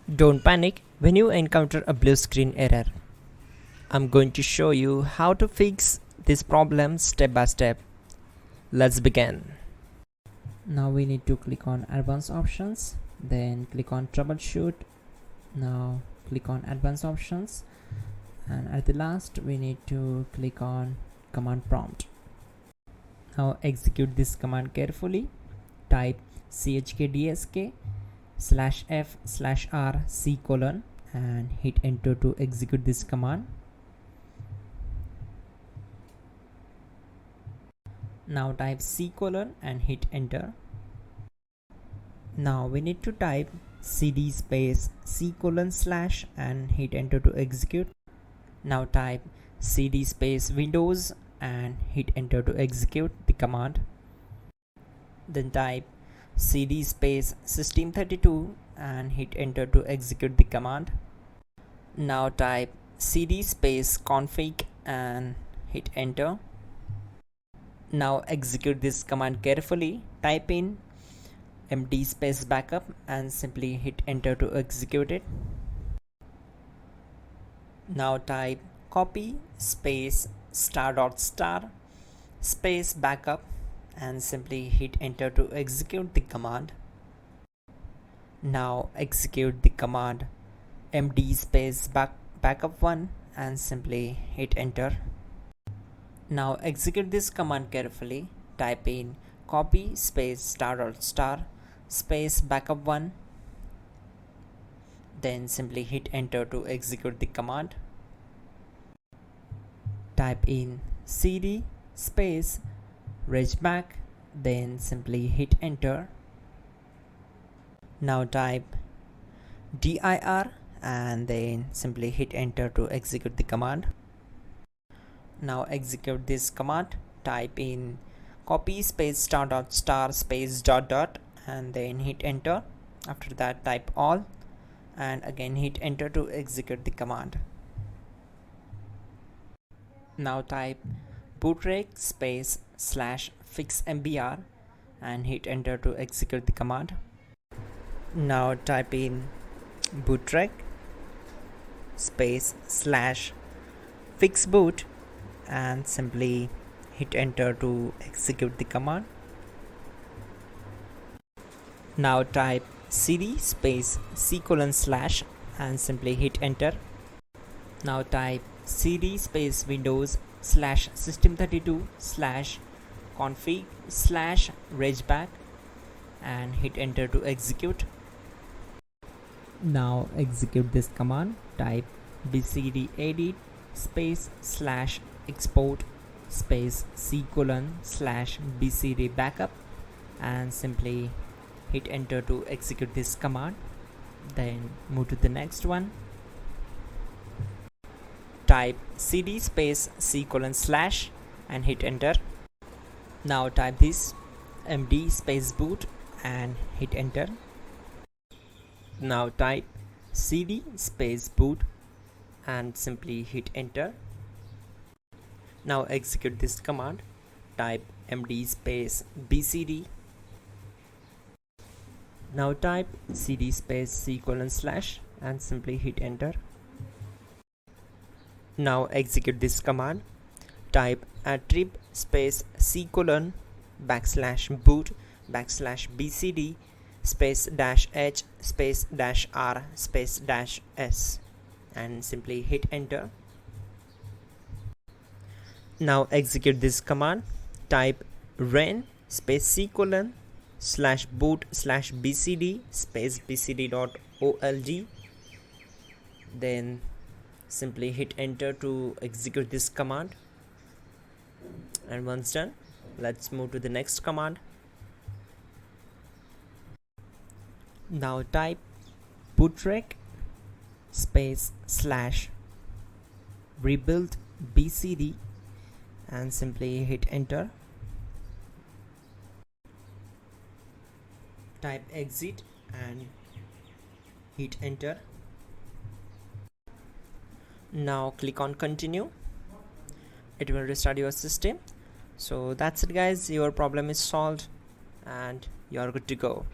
Don't panic when you encounter a blue screen error. I'm going to show you how to fix this problem step by step. Let's begin. Now we need to click on advanced options, then click on troubleshoot. Now click on advanced options, and at the last we need to click on command prompt. Now execute this command carefully. Type chkdsk/f/r:" and hit enter to execute this command. Now type C: and hit enter. Now we need to type cd space C: / and hit enter to execute. Now type cd space Windows and hit enter to execute the command. Then type cd space System32 and hit enter to execute the command. Now type cd space config and hit enter. Now execute this command carefully. Type in md space backup and simply hit enter to execute it. Now type copy space *** space backup and simply hit enter to execute the command. Now execute the command md space backup1 and simply hit enter. Now execute this command carefully. Type in copy space ** space backup1, then simply hit enter to execute the command. Type in cd space regback, then simply hit enter. Now type dir and then simply hit enter to execute the command. Now execute this command. Type in copy space ** space ... and then hit enter. After that type all and again hit enter to execute the command. Now type bootrec space /fixmbr and hit enter to execute the command. Now type in bootrec space /fixboot and simply hit enter to execute the command. Now type cd space C: / and simply hit enter. Now type cd space Windows /System32 /config /regback and hit enter to execute. Now execute this command. Type bcdedit space /export space C: / bcd backup and simply hit enter to execute this command. Then move to the next one. Type cd space C: / and hit enter. Now type this md space boot and hit enter. Now type cd space boot and simply hit enter. Now execute this command. Type md space bcd. Now type cd space C: / and simply hit enter. Now execute this command. Type attrib space C: /boot /bcd space -h space -r space -s and simply hit enter. Now execute this command. Type ren space C: /boot /bcd space bcd.olg, then simply hit enter to execute this command. And once done, let's move to the next command. Now type bootrec space /rebuild bcd and simply hit enter. Type exit and hit enter. Now click on continue. It will restart your system. So that's it guys, your problem is solved and you are good to go.